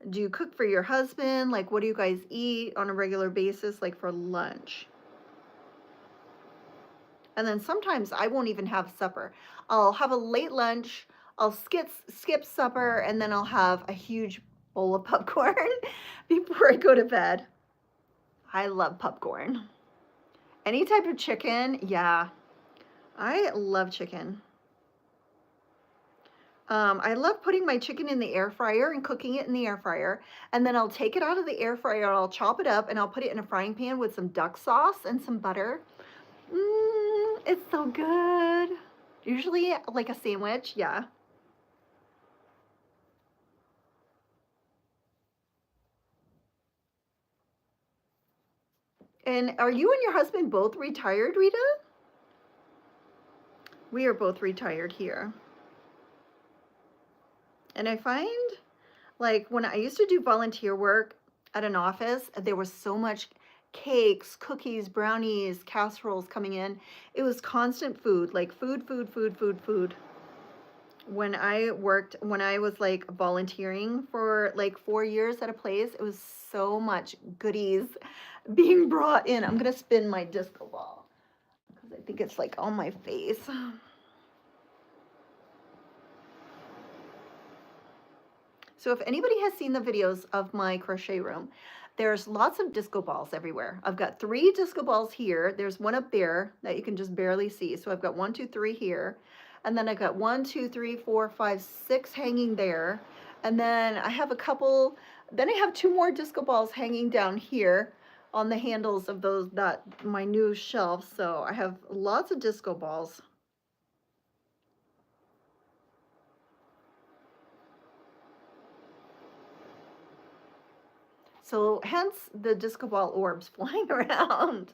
do you cook for your husband? Like, what do you guys eat on a regular basis, like for lunch? And then sometimes I won't even have supper. I'll have a late lunch, I'll skip supper, and then I'll have a huge bowl of popcorn before I go to bed. I love popcorn. Any type of chicken, yeah. I love chicken. I love putting my chicken in the air fryer and cooking it in the air fryer. And then I'll take it out of the air fryer, I'll chop it up, and I'll put it in a frying pan with some duck sauce and some butter. It's so good. Do Usually like a sandwich, yeah. And are you and your husband both retired, Rita? We are both retired here. And I find like when I used to do volunteer work at an office, there was so much cakes, cookies, brownies, casseroles coming in. It was constant food, like food, food, food, food, food. When I was like volunteering for like 4 years at a place, it was so much goodies being brought in. I'm gonna spin my disco ball because I think it's like on my face. So if anybody has seen the videos of my crochet room, there's lots of disco balls everywhere. I've got 3 disco balls here. There's one up there that you can just barely see. So I've got 1, 2, 3 here. And then I've got 1, 2, 3, 4, 5, 6 hanging there. And then I have a couple, then I have 2 more disco balls hanging down here on the handles of my new shelf. So I have lots of disco balls. So hence the disco ball orbs flying around.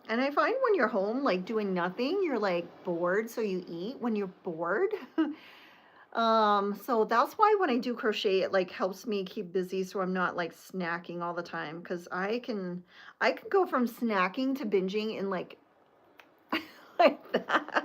And I find when you're home, like doing nothing, you're like bored, so you eat when you're bored. So that's why when I do crochet, it like helps me keep busy so I'm not like snacking all the time. Cause I can go from snacking to binging in like, like that.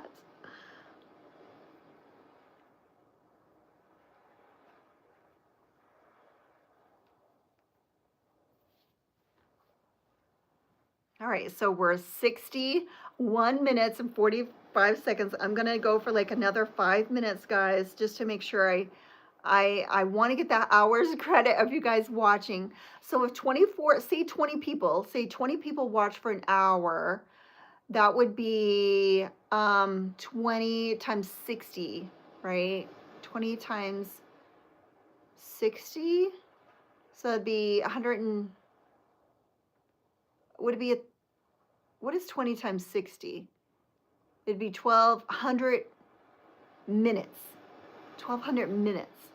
All right, so we're 61 minutes and 45 seconds. I'm gonna go for like another 5 minutes, guys, just to make sure I want to get that hour's credit of you guys watching. So if 24, say 20 people watch for an hour, that would be 20 times 60, right? 20 times 60. So that'd be 100 and would it be what is 20 times 60? It'd be 1200 minutes. 1200 minutes.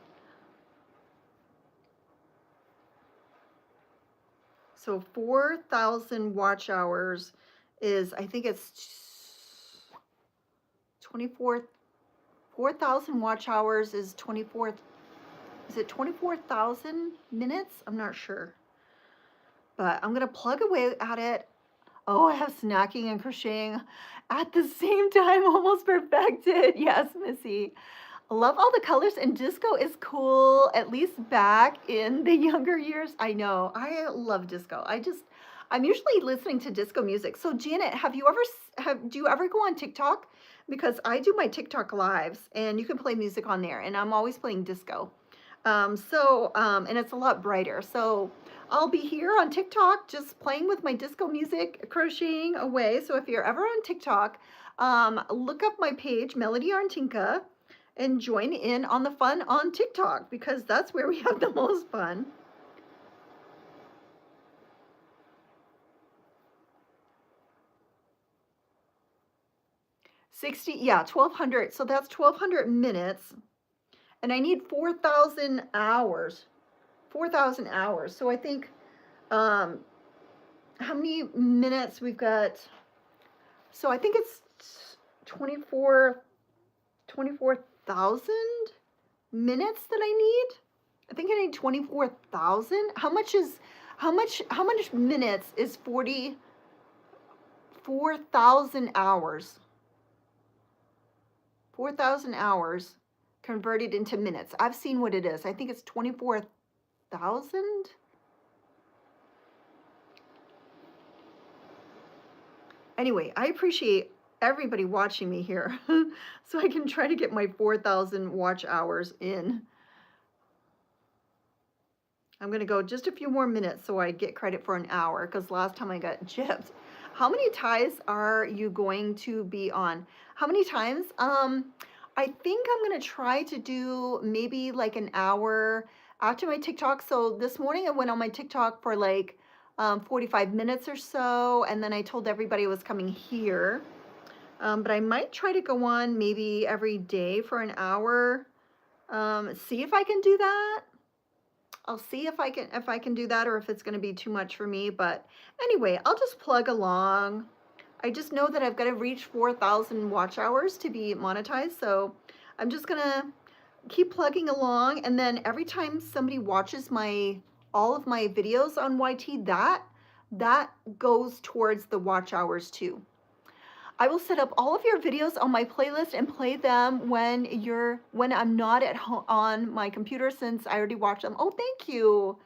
So 4,000 watch hours is, I think it's 4,000 watch hours is 24, is it 24,000 minutes? I'm not sure. But I'm going to plug away at it. Oh, I have snacking and crocheting at the same time, almost perfected. Yes, Missy. I love all the colors, and disco is cool, at least back in the younger years. I know, I love disco. I'm usually listening to disco music. So Janet, do you ever go on TikTok? Because I do my TikTok lives and you can play music on there, and I'm always playing disco. And it's a lot brighter. So I'll be here on TikTok just playing with my disco music, crocheting away. So if you're ever on TikTok, look up my page, Melody Arntinka, and join in on the fun on TikTok because that's where we have the most fun. 60, yeah, 1200. So that's 1200 minutes. And I need 4,000 hours. 4,000 hours. So I think, how many minutes we've got? So I think it's 24,000 minutes that I need. I think I need 24,000. How much minutes is 4,000 hours? 4,000 hours converted into minutes. I've seen what it is. I think it's 24,000. Anyway, I appreciate everybody watching me here so I can try to get my 4,000 watch hours in. I'm going to go just a few more minutes so I get credit for an hour because last time I got gypped. How many ties are you going to be on? How many times? I think I'm going to try to do maybe like an hour after my TikTok. So this morning I went on my TikTok for like 45 minutes or so, and then I told everybody I was coming here. But I might try to go on maybe every day for an hour. See if I can do that. I'll see if I can do that or if it's going to be too much for me. But anyway, I'll just plug along. I just know that I've got to reach 4,000 watch hours to be monetized. So I'm just going to keep plugging along. And then every time somebody watches all of my videos on YT, that goes towards the watch hours too. I will set up all of your videos on my playlist and play them when I'm not at home on my computer, since I already watched them. Oh, thank you.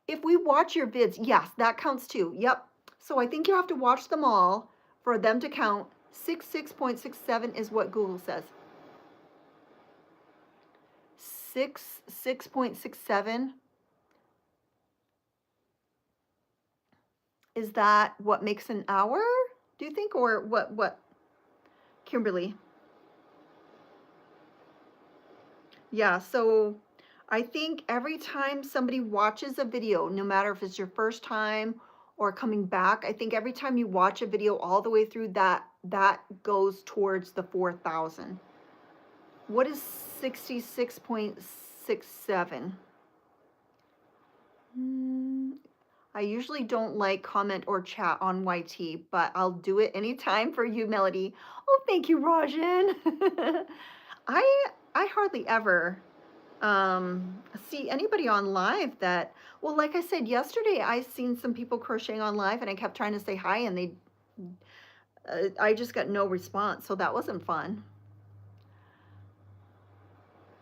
If we watch your vids, yes, that counts too. Yep. So I think you have to watch them all for them to count. 6.67 is what Google says. 6.67. Is that what makes an hour, do you think, or what? Kimberly? Yeah, so I think every time somebody watches a video, no matter if it's your first time or coming back, I think every time you watch a video all the way through, that goes towards the 4,000. What is 66.67? I usually don't like comment or chat on YT, but I'll do it anytime for you, Melody. Oh, thank you, Rajan. I hardly ever see anybody on live that, well, like I said yesterday, I seen some people crocheting on live and I kept trying to say hi and I just got no response, so that wasn't fun.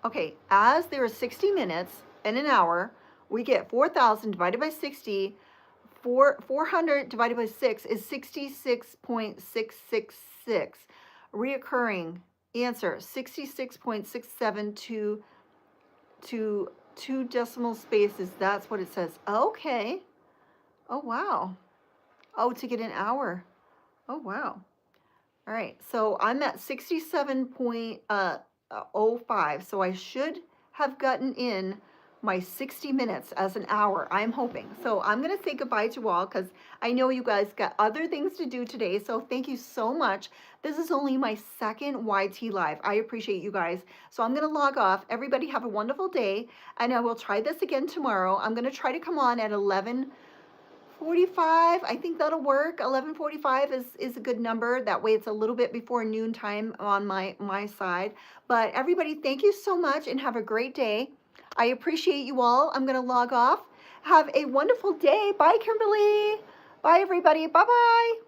Okay, as there are 60 minutes in an hour, we get 4,000 divided by 60. 400 divided by 6 is 66.666. Reoccurring answer, 66.67 to 2 decimal spaces. That's what it says. Okay. Oh, wow. Oh, to get an hour. Oh, wow. All right. So I'm at 67.05. So I should have gotten in my 60 minutes as an hour, I'm hoping. So I'm going to say goodbye to all because I know you guys got other things to do today. So thank you so much. This is only my second YT live. I appreciate you guys. So I'm going to log off. Everybody have a wonderful day. And I will try this again tomorrow. I'm going to try to come on at 11:45. I think that'll work. 11:45 is a good number. That way it's a little bit before noon time on my side. But everybody, thank you so much and have a great day. I appreciate you all. I'm going to log off. Have a wonderful day. Bye, Kimberly. Bye, everybody. Bye-bye.